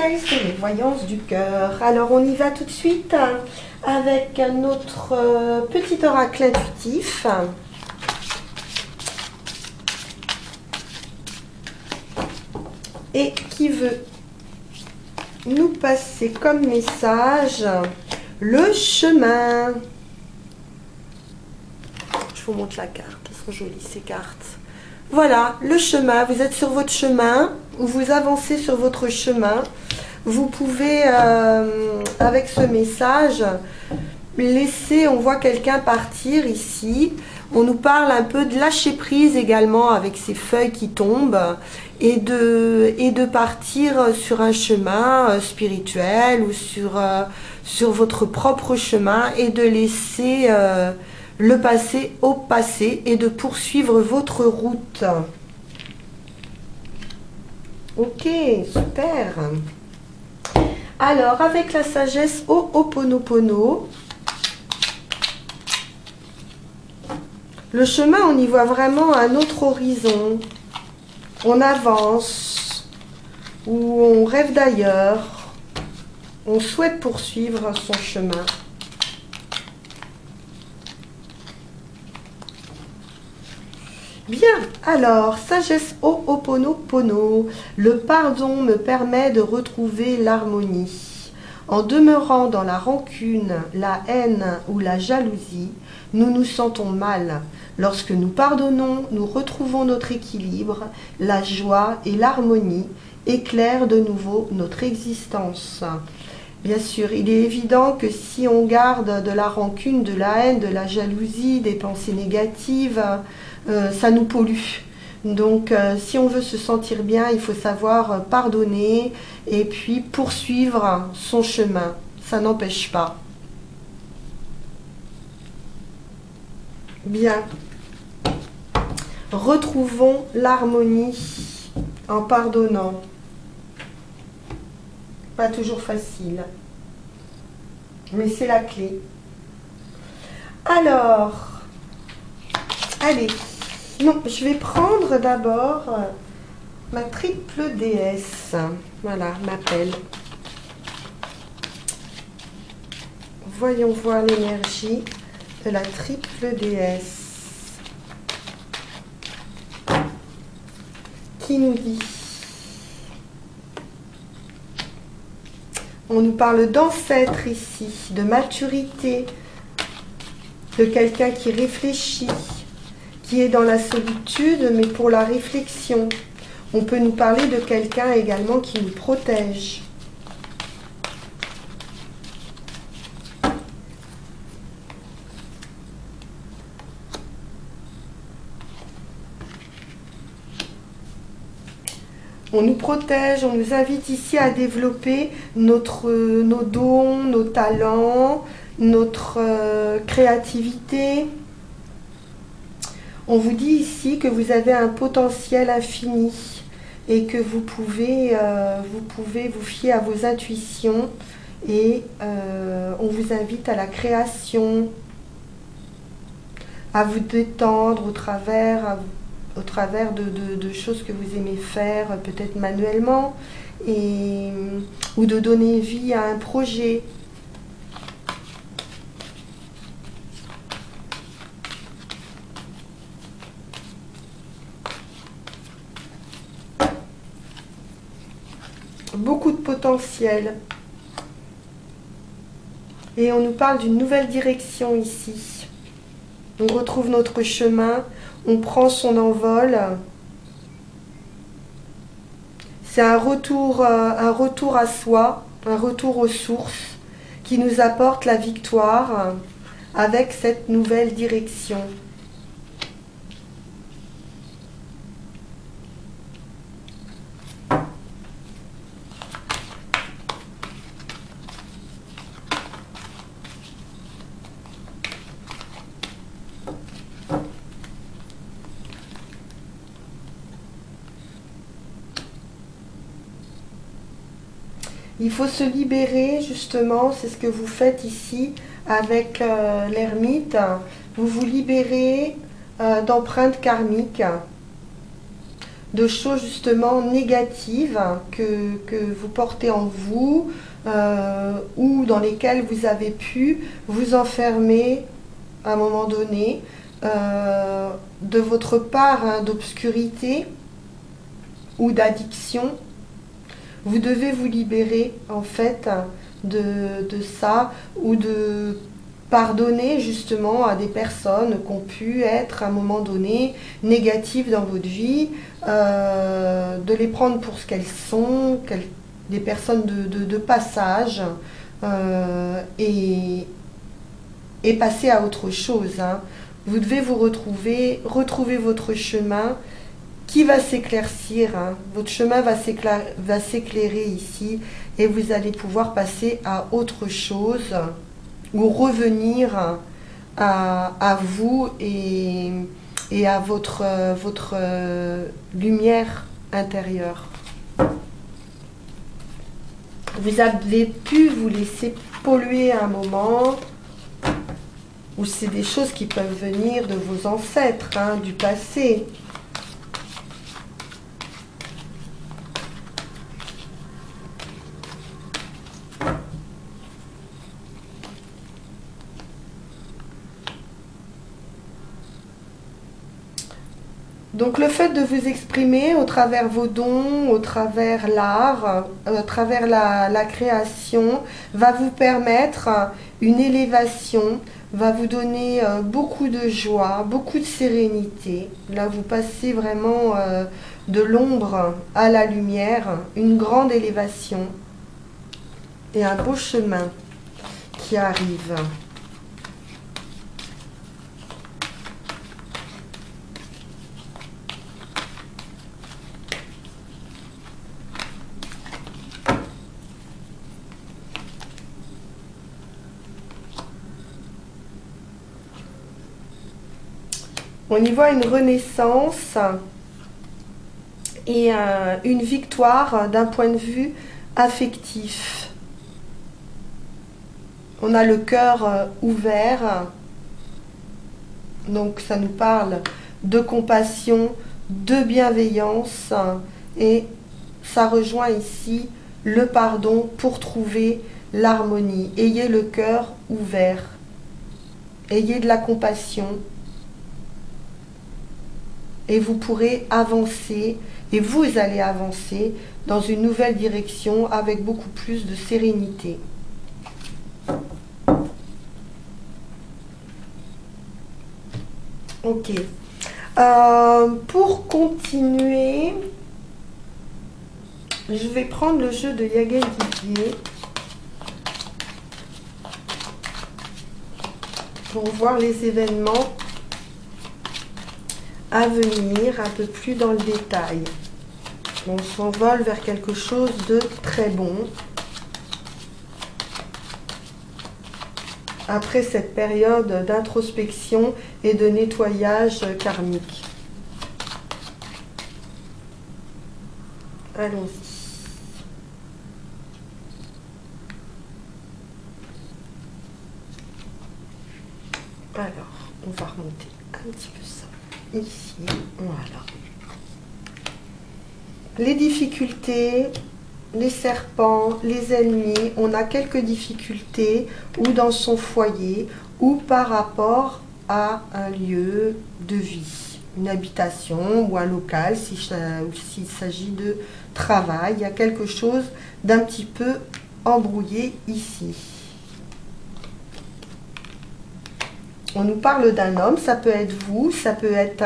conseils, c'est les voyances du cœur. Alors on y va tout de suite avec notre petit oracle intuitif. Et qui veut nous passer comme message le chemin. Je vous montre la carte, elles sont jolies ces cartes. Voilà, le chemin, vous êtes sur votre chemin, ou vous avancez sur votre chemin. Vous pouvez, avec ce message, laisser, on voit quelqu'un partir ici. On nous parle un peu de lâcher prise également avec ces feuilles qui tombent et de partir sur un chemin spirituel ou sur votre propre chemin et de laisser le passé au passé et de poursuivre votre route. Ok, super. Alors, avec la sagesse Ho'oponopono, le chemin, on y voit vraiment un autre horizon. On avance, ou on rêve d'ailleurs. On souhaite poursuivre son chemin. Bien, alors, sagesse Ho'oponopono, le pardon me permet de retrouver l'harmonie. En demeurant dans la rancune, la haine ou la jalousie, nous nous sentons mal. Lorsque nous pardonnons, nous retrouvons notre équilibre, la joie et l'harmonie éclairent de nouveau notre existence. Bien sûr, il est évident que si on garde de la rancune, de la haine, de la jalousie, des pensées négatives, ça nous pollue. Donc, si on veut se sentir bien, il faut savoir pardonner et puis poursuivre son chemin. Ça n'empêche pas. Bien. Retrouvons l'harmonie en pardonnant. Pas toujours facile. Mais c'est la clé. Alors, allez. Non, je vais prendre d'abord ma triple déesse. Voilà, m'appelle. Voyons voir l'énergie de la triple déesse. Qui nous dit? On nous parle d'ancêtre ici, de maturité, de quelqu'un qui réfléchit, qui est dans la solitude, mais pour la réflexion. On peut nous parler de quelqu'un également qui nous protège. On nous protège, on nous invite ici à développer nos dons, nos talents, notre créativité. On vous dit ici que vous avez un potentiel infini et que vous pouvez vous fier à vos intuitions et on vous invite à la création, à vous détendre au travers de choses que vous aimez faire, peut-être manuellement, ou de donner vie à un projet. Beaucoup de potentiel. Et on nous parle d'une nouvelle direction ici. On retrouve notre chemin, on prend son envol. C'est un retour à soi, un retour aux sources qui nous apporte la victoire avec cette nouvelle direction. Il faut se libérer, justement, c'est ce que vous faites ici avec l'ermite. Vous vous libérez d'empreintes karmiques. de choses justement négatives que vous portez en vous ou dans lesquelles vous avez pu vous enfermer à un moment donné, de votre part hein, d'obscurité ou d'addiction. Vous devez vous libérer en fait de ça ou de pardonner justement à des personnes qui ont pu être à un moment donné négatives dans votre vie, de les prendre pour ce qu'elles sont, des personnes de passage et passer à autre chose. Hein. Vous devez vous retrouver votre chemin qui va s'éclaircir. Hein. Votre chemin va s'éclairer ici et vous allez pouvoir passer à autre chose ou revenir à vous et à votre lumière intérieure. Vous avez pu vous laisser polluer à un moment, ou c'est des choses qui peuvent venir de vos ancêtres, hein, du passé. Donc le fait de vous exprimer au travers vos dons, au travers l'art, à travers la création, va vous permettre une élévation, va vous donner beaucoup de joie, beaucoup de sérénité. Là, vous passez vraiment de l'ombre à la lumière, une grande élévation et un beau chemin qui arrive. On y voit une renaissance et une victoire d'un point de vue affectif. On a le cœur ouvert, donc ça nous parle de compassion, de bienveillance et ça rejoint ici le pardon pour trouver l'harmonie. Ayez le cœur ouvert, ayez de la compassion. Et vous pourrez avancer, et vous allez avancer dans une nouvelle direction avec beaucoup plus de sérénité. Ok. Pour continuer, je vais prendre le jeu de Yagen Didier pour voir les événements à venir un peu plus dans le détail. On s'envole vers quelque chose de très bon. Après cette période d'introspection et de nettoyage karmique. Allons-y. Alors, on va remonter un petit peu ça. Ici, voilà. Les difficultés, les serpents, les ennemis, on a quelques difficultés ou dans son foyer ou par rapport à un lieu de vie, une habitation ou un local s'il s'agit de travail. Il y a quelque chose d'un petit peu embrouillé ici. On nous parle d'un homme, ça peut être vous, ça peut être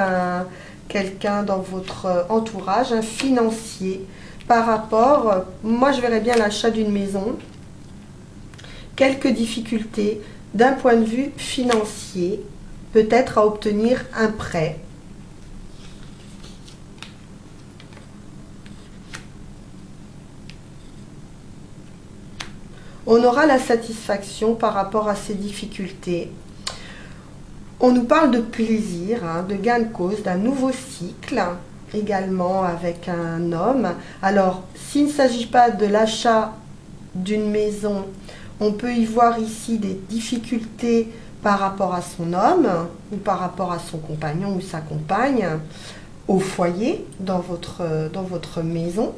quelqu'un dans votre entourage, un financier, par rapport, moi je verrais bien l'achat d'une maison, quelques difficultés d'un point de vue financier, peut-être à obtenir un prêt. On aura la satisfaction par rapport à ces difficultés. On nous parle de plaisir, hein, de gain de cause, d'un nouveau cycle, également avec un homme. Alors, s'il ne s'agit pas de l'achat d'une maison, on peut y voir ici des difficultés par rapport à son homme, ou par rapport à son compagnon ou sa compagne, au foyer, dans votre maison.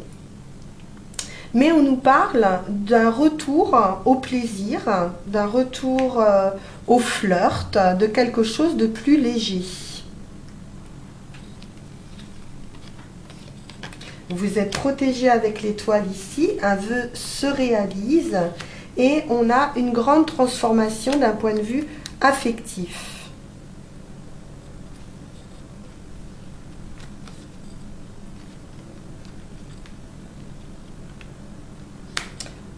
Mais on nous parle d'un retour au plaisir, d'un retour au flirt, de quelque chose de plus léger. Vous êtes protégé avec l'étoile ici, un vœu se réalise et on a une grande transformation d'un point de vue affectif.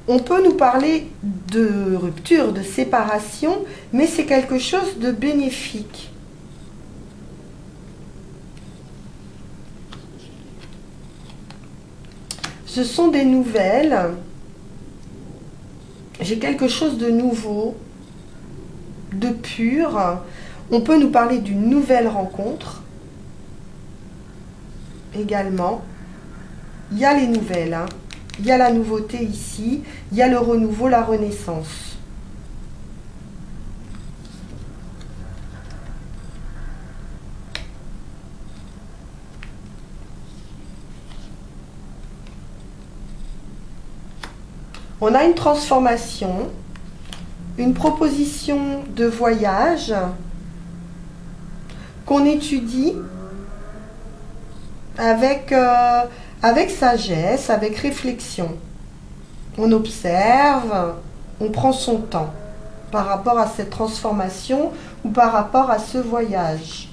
On peut nous parler de rupture, de séparation, mais c'est quelque chose de bénéfique. Ce sont des nouvelles. J'ai quelque chose de nouveau, de pur. On peut nous parler d'une nouvelle rencontre également. Il y a les nouvelles, hein. Il y a la nouveauté ici, il y a le renouveau, la renaissance. On a une transformation, une proposition de voyage qu'on étudie avec sagesse, avec réflexion. On observe, on prend son temps par rapport à cette transformation ou par rapport à ce voyage.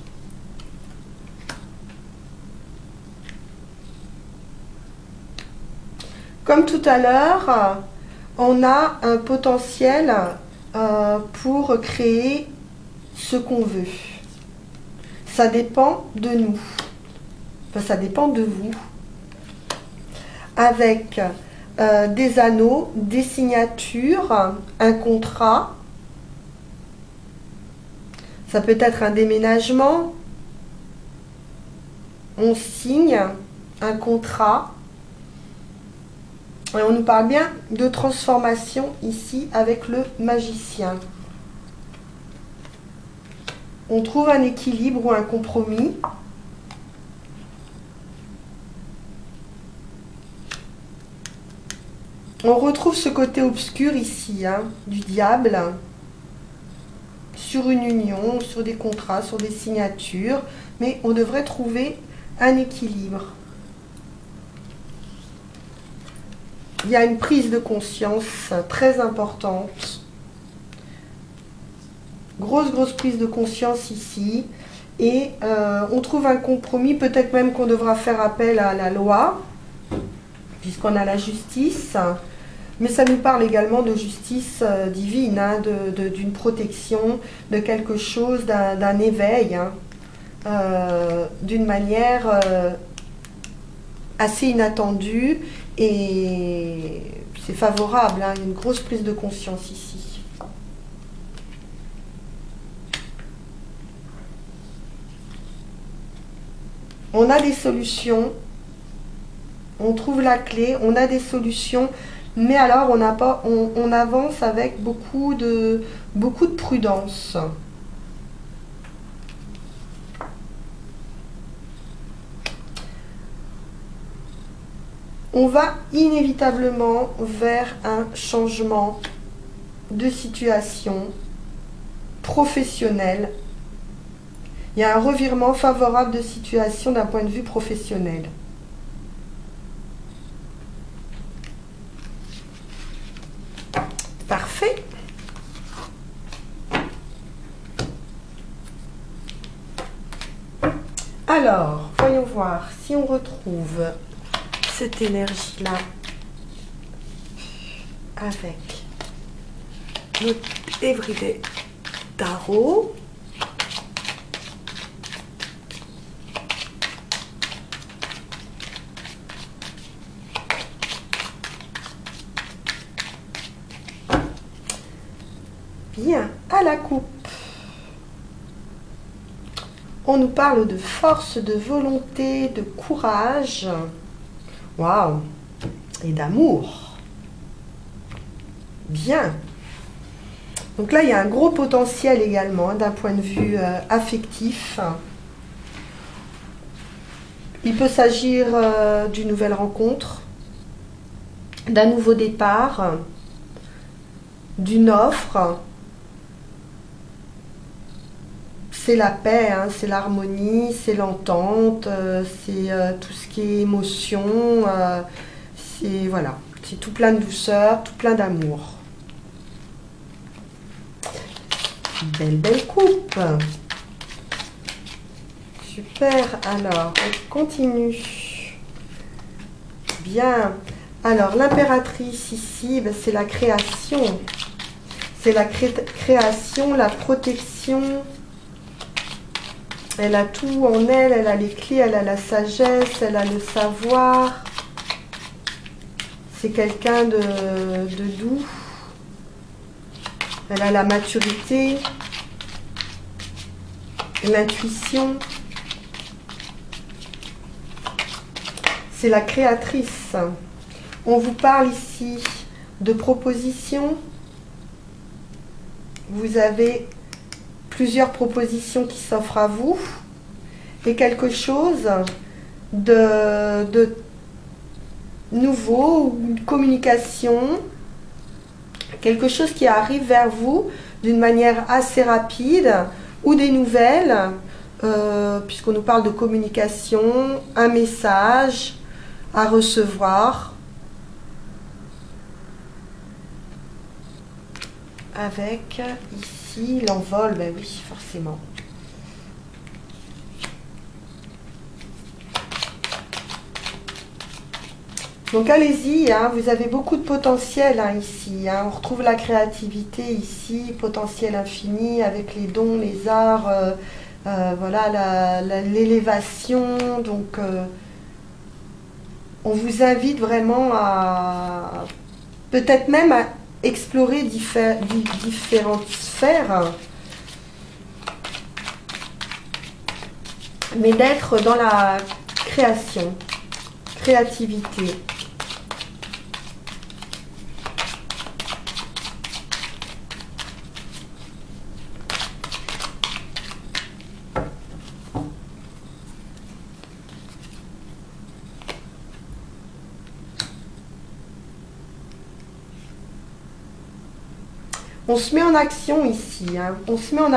Comme tout à l'heure, on a un potentiel pour créer ce qu'on veut. Ça dépend de nous. Enfin, ça dépend de vous. Avec des anneaux, des signatures, un contrat. Ça peut être un déménagement. On signe un contrat. Et on nous parle bien de transformation ici avec le magicien. On trouve un équilibre ou un compromis. On retrouve ce côté obscur ici, hein, du diable, sur une union, sur des contrats, sur des signatures, mais on devrait trouver un équilibre. Il y a une prise de conscience très importante. Grosse prise de conscience ici. Et on trouve un compromis, peut-être même qu'on devra faire appel à la loi, puisqu'on a la justice. Mais ça nous parle également de justice divine, hein, d'une protection, de quelque chose, d'un éveil, hein, d'une manière assez inattendue. Et c'est favorable, hein, il y a une grosse prise de conscience ici. On a des solutions, on trouve la clé, on a des solutions, mais alors on avance avec beaucoup de prudence. On va inévitablement vers un changement de situation professionnelle. Il y a un revirement favorable de situation d'un point de vue professionnel. Parfait. Alors, voyons voir si on retrouve cette énergie-là avec notre Everyday Tarot. Bien, à la coupe. On nous parle de force, de volonté, de courage. Waouh! Et d'amour. Bien. Donc là, il y a un gros potentiel également, hein, d'un point de vue affectif. Il peut s'agir d'une nouvelle rencontre, d'un nouveau départ, d'une offre. C'est la paix, hein, c'est l'harmonie, c'est l'entente, c'est tout ce qui est émotion, c'est voilà, c'est tout plein de douceur, tout plein d'amour. Belle coupe. Super, alors on continue. Bien, alors l'impératrice ici, ben, c'est la création. C'est la création, la protection. Elle a tout en elle, elle a les clés, elle a la sagesse, elle a le savoir. C'est quelqu'un de doux. Elle a la maturité, l'intuition. C'est la créatrice. On vous parle ici de propositions. Vous avez plusieurs propositions qui s'offrent à vous et quelque chose de nouveau, une communication, quelque chose qui arrive vers vous d'une manière assez rapide ou des nouvelles, puisqu'on nous parle de communication, un message à recevoir avec ici l'envol, ben oui, forcément. Donc allez-y, hein, vous avez beaucoup de potentiel hein, ici. Hein. On retrouve la créativité ici, potentiel infini avec les dons, les arts, voilà, l'élévation. Donc on vous invite vraiment à peut-être même à explorer différentes sphères, mais d'être dans la création, créativité. On se met en action ici, hein. On se met en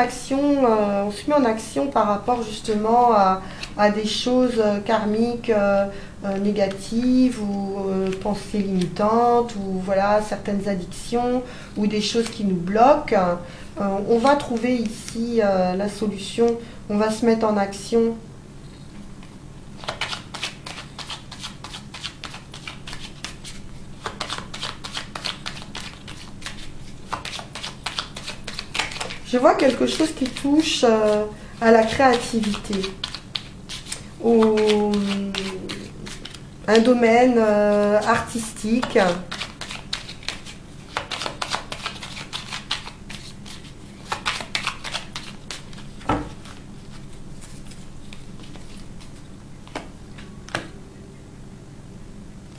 action par rapport justement à des choses karmiques négatives ou pensées limitantes ou voilà certaines addictions ou des choses qui nous bloquent. On va trouver ici la solution. On va se mettre en action. Je vois quelque chose qui touche à la créativité, un domaine artistique.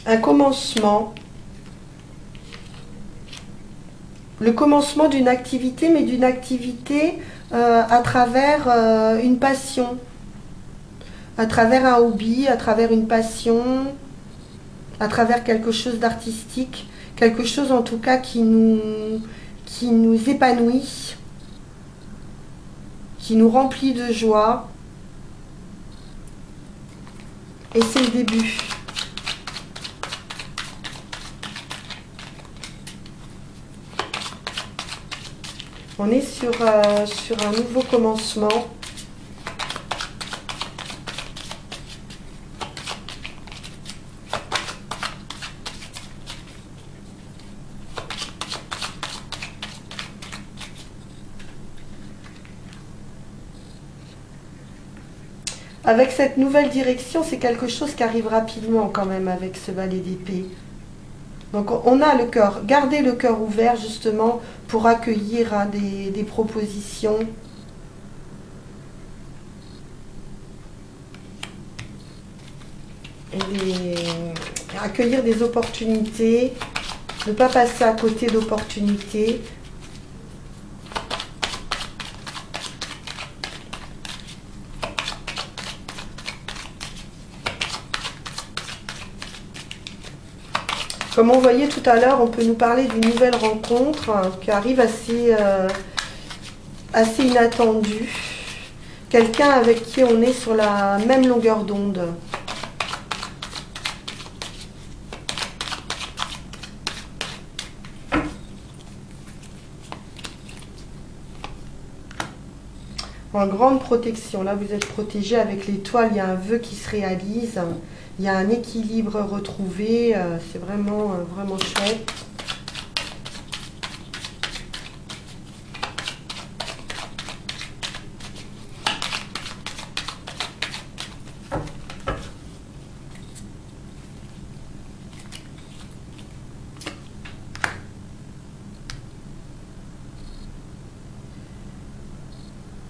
Un commencement. Le commencement d'une activité, mais d'une activité à travers une passion, à travers un hobby, à travers une passion, à travers quelque chose d'artistique, quelque chose en tout cas qui nous épanouit, qui nous remplit de joie. Et c'est le début. On est sur un nouveau commencement. Avec cette nouvelle direction, c'est quelque chose qui arrive rapidement quand même avec ce valet d'épée. Donc on a le cœur, gardez le cœur ouvert justement pour accueillir hein, des propositions. Accueillir des opportunités, ne pas passer à côté d'opportunités. Comme on voyait tout à l'heure, on peut nous parler d'une nouvelle rencontre qui arrive assez inattendue. Quelqu'un avec qui on est sur la même longueur d'onde. En grande protection, là vous êtes protégé avec l'étoile, il y a un vœu qui se réalise, il y a un équilibre retrouvé, c'est vraiment, vraiment chouette.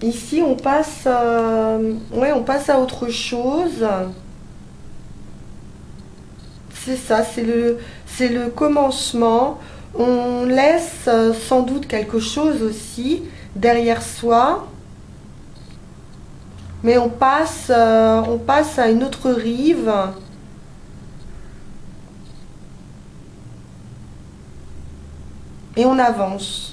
Ici, on passe à autre chose. C'est ça, c'est le commencement. On laisse sans doute quelque chose aussi derrière soi. Mais on passe à une autre rive. Et on avance.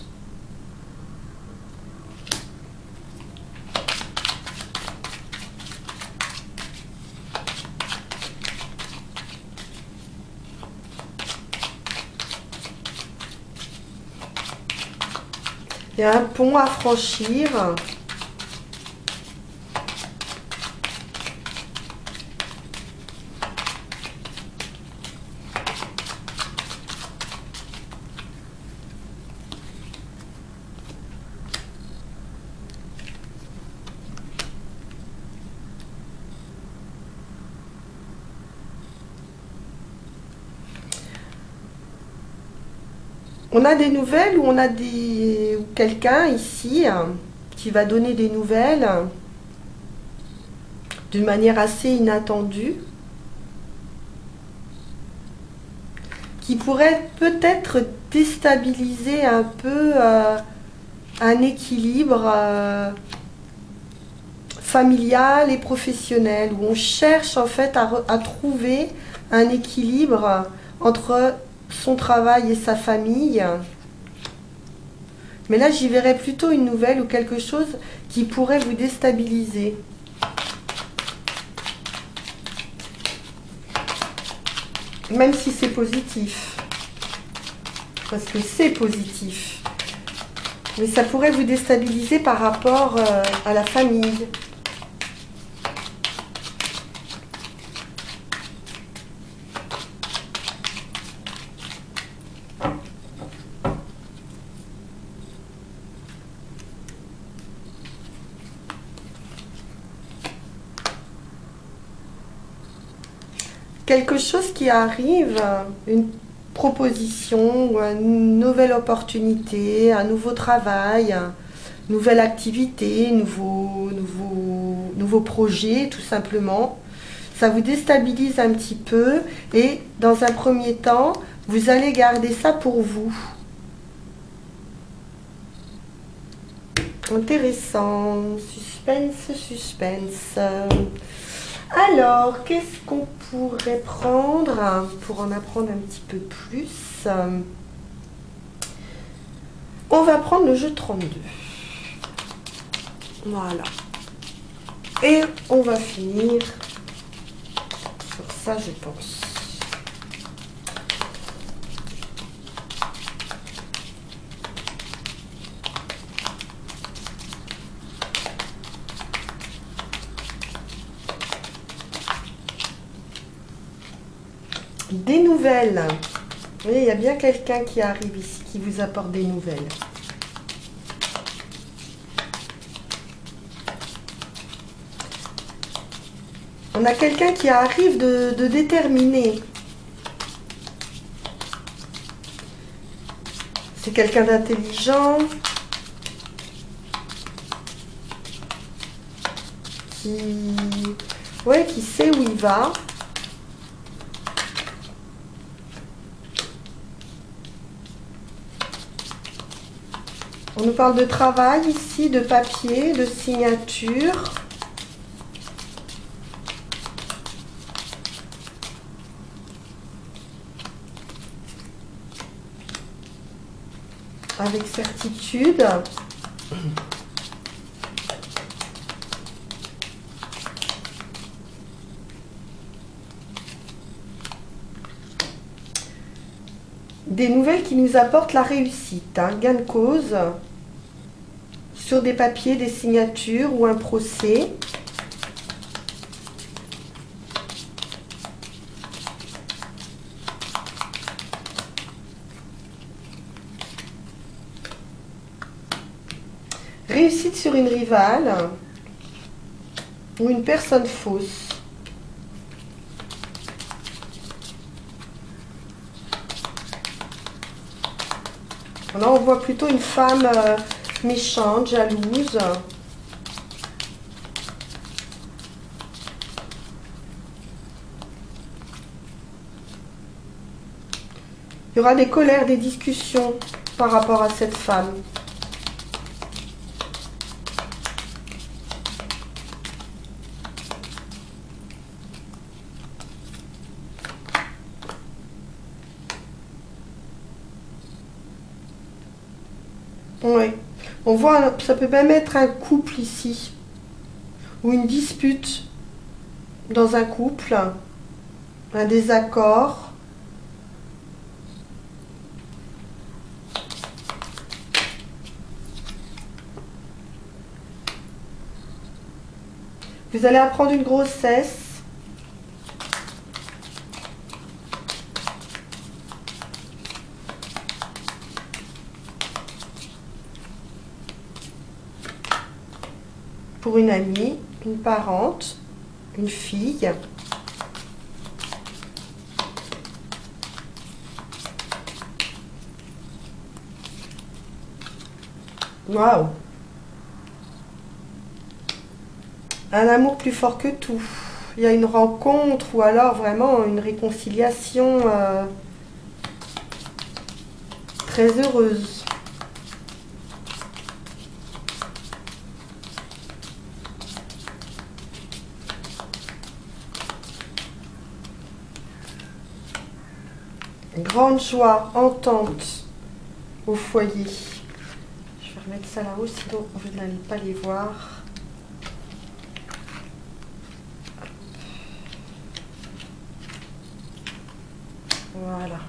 Il y a un pont à franchir. On a des nouvelles ou on a quelqu'un ici qui va donner des nouvelles d'une manière assez inattendue, qui pourrait peut-être déstabiliser un peu un équilibre familial et professionnel, où on cherche en fait à trouver un équilibre entre son travail et sa famille. Mais là, j'y verrais plutôt une nouvelle ou quelque chose qui pourrait vous déstabiliser. Même si c'est positif. Parce que c'est positif. Mais ça pourrait vous déstabiliser par rapport à la famille. Quelque chose qui arrive, une proposition, une nouvelle opportunité, un nouveau travail, une nouvelle activité, nouveau projet, tout simplement. Ça vous déstabilise un petit peu et dans un premier temps, vous allez garder ça pour vous. Intéressant. Suspense, suspense. Alors, qu'est-ce qu'on pourrait prendre pour en apprendre un petit peu plus? On va prendre le jeu 32. Voilà. Et on va finir sur ça, je pense. Des nouvelles. Vous voyez, il y a bien quelqu'un qui arrive ici, qui vous apporte des nouvelles. On a quelqu'un qui arrive de déterminer. C'est quelqu'un d'intelligent. Qui sait où il va. On nous parle de travail ici, de papier, de signature. avec certitude. Des nouvelles qui nous apportent la réussite, hein, gain de cause, sur des papiers, des signatures ou un procès. Réussite sur une rivale ou une personne fausse. Là, on voit plutôt une femme méchante, jalouse. Il y aura des colères, des discussions par rapport à cette femme. Oui, on voit, ça peut même être un couple ici, ou une dispute dans un couple, un désaccord. Vous allez apprendre une grossesse. Pour une amie, une parente, une fille. Waouh! Un amour plus fort que tout. Il y a une rencontre ou alors vraiment une réconciliation très heureuse. Grande joie, entente au foyer. Je vais remettre ça là-haut, sinon vous n'allez pas les voir. Voilà.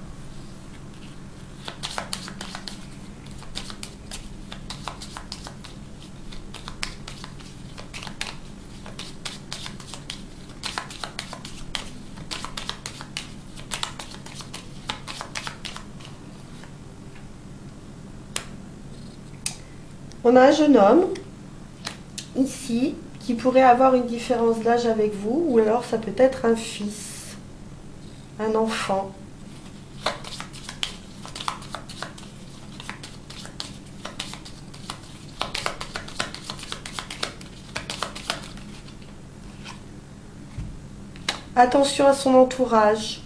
On a un jeune homme, ici, qui pourrait avoir une différence d'âge avec vous, ou alors ça peut être un fils, un enfant. Attention à son entourage.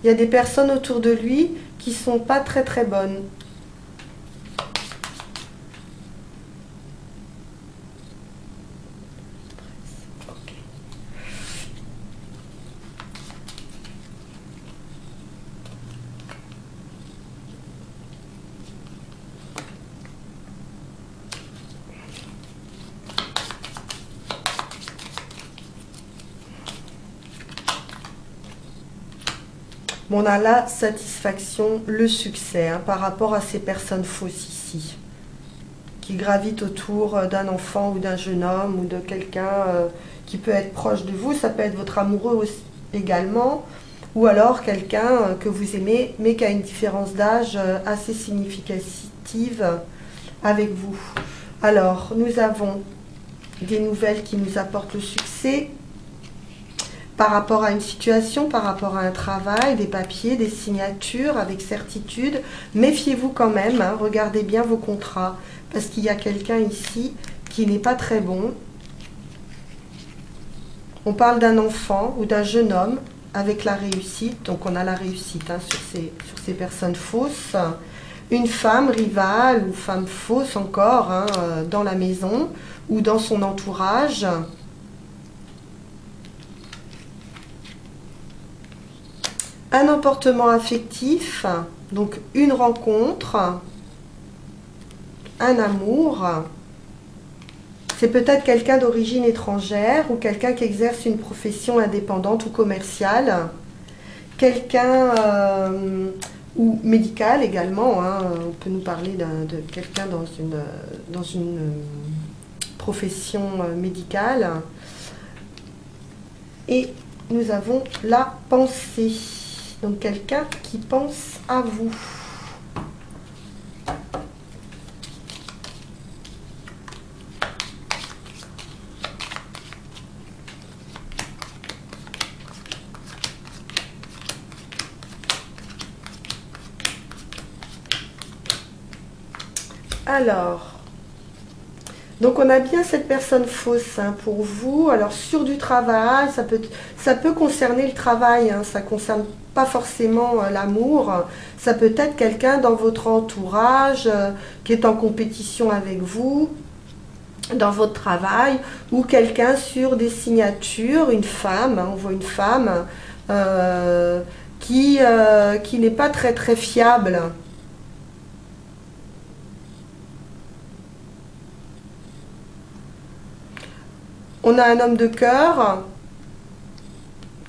Il y a des personnes autour de lui qui ne sont pas très très bonnes. On a la satisfaction, le succès hein, par rapport à ces personnes fausses ici, qui gravitent autour d'un enfant ou d'un jeune homme ou de quelqu'un qui peut être proche de vous. Ça peut être votre amoureux aussi, également, ou alors quelqu'un que vous aimez, mais qui a une différence d'âge assez significative avec vous. Alors, nous avons des nouvelles qui nous apportent le succès, par rapport à une situation, par rapport à un travail, des papiers, des signatures avec certitude. Méfiez-vous quand même, hein, regardez bien vos contrats, parce qu'il y a quelqu'un ici qui n'est pas très bon. On parle d'un enfant ou d'un jeune homme avec la réussite, donc on a la réussite hein, sur ces personnes fausses. Une femme rivale ou femme fausse encore hein, dans la maison ou dans son entourage. Un emportement affectif Donc une rencontre, un amour. C'est peut-être quelqu'un d'origine étrangère ou quelqu'un qui exerce une profession indépendante ou commerciale. Quelqu'un ou médical également. Hein. On peut nous parler de quelqu'un dans une profession médicale. Et nous avons la pensée. Donc quelqu'un qui pense à vous. Alors, donc on a bien cette personne fausse hein, pour vous. Alors sur du travail, ça peut concerner le travail, hein, ça ne concerne pas forcément l'amour. Ça peut être quelqu'un dans votre entourage qui est en compétition avec vous dans votre travail, ou quelqu'un sur des signatures, une femme, hein, on voit une femme qui n'est pas très fiable. On a un homme de cœur,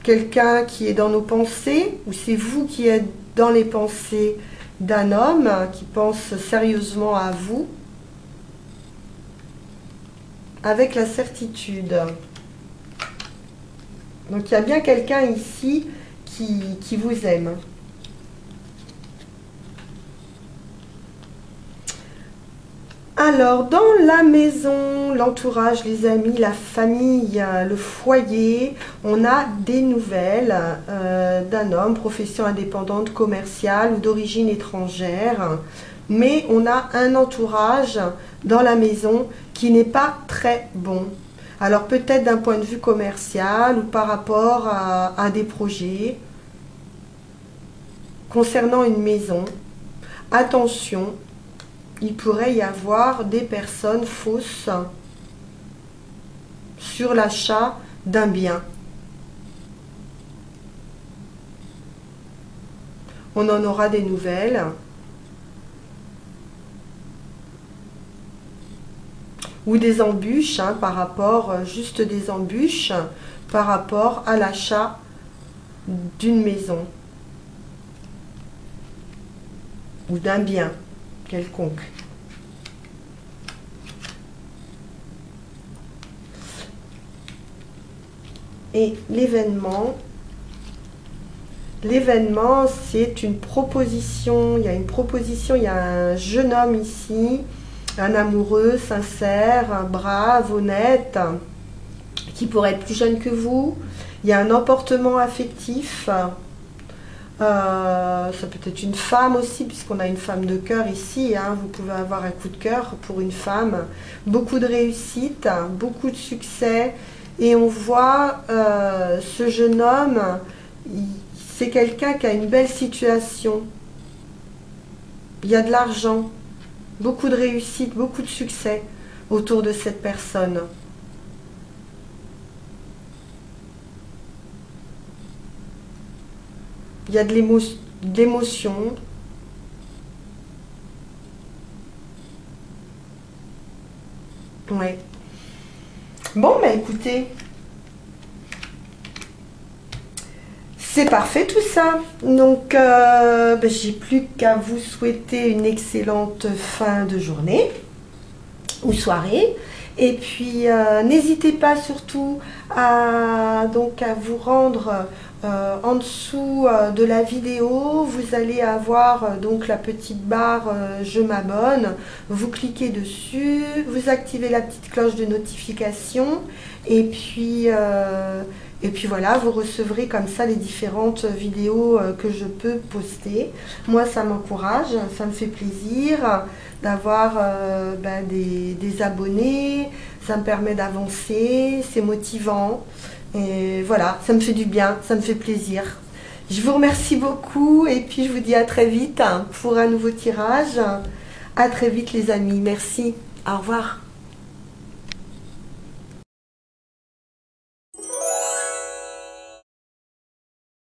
quelqu'un qui est dans nos pensées, ou c'est vous qui êtes dans les pensées d'un homme qui pense sérieusement à vous, avec la certitude. Donc il y a bien quelqu'un ici qui vous aime. Alors, dans la maison, l'entourage, les amis, la famille, le foyer, on a des nouvelles d'un homme, profession indépendante, commerciale ou d'origine étrangère. Mais on a un entourage dans la maison qui n'est pas très bon. Alors, peut-être d'un point de vue commercial ou par rapport à des projets concernant une maison. Attention. Il pourrait y avoir des personnes fausses sur l'achat d'un bien. On en aura des nouvelles. Ou des embûches, hein, par rapport, juste des embûches, par rapport à l'achat d'une maison. Ou d'un bien quelconque. Et l'événement, c'est une proposition. Il y a une proposition, il y a un jeune homme ici, un amoureux, sincère, brave, honnête, qui pourrait être plus jeune que vous. Il y a un emportement affectif. Ça peut être une femme aussi, puisqu'on a une femme de cœur ici, hein. Vous pouvez avoir un coup de cœur pour une femme. Beaucoup de réussite, beaucoup de succès. Et on voit ce jeune homme, c'est quelqu'un qui a une belle situation. Il y a de l'argent, beaucoup de réussite, beaucoup de succès autour de cette personne. Il y a de l'émotion. Ouais. Bon, bah écoutez, c'est parfait tout ça. Donc, j'ai plus qu'à vous souhaiter une excellente fin de journée ou soirée. Et puis, n'hésitez pas surtout à vous rendre en dessous de la vidéo. Vous allez avoir donc la petite barre je m'abonne. Vous cliquez dessus, vous activez la petite cloche de notification et puis voilà, vous recevrez comme ça les différentes vidéos que je peux poster. Moi, ça m'encourage, ça me fait plaisir d'avoir des abonnés, ça me permet d'avancer, c'est motivant. Et voilà, ça me fait du bien, ça me fait plaisir. Je vous remercie beaucoup et puis je vous dis à très vite pour un nouveau tirage. À très vite les amis, merci, au revoir.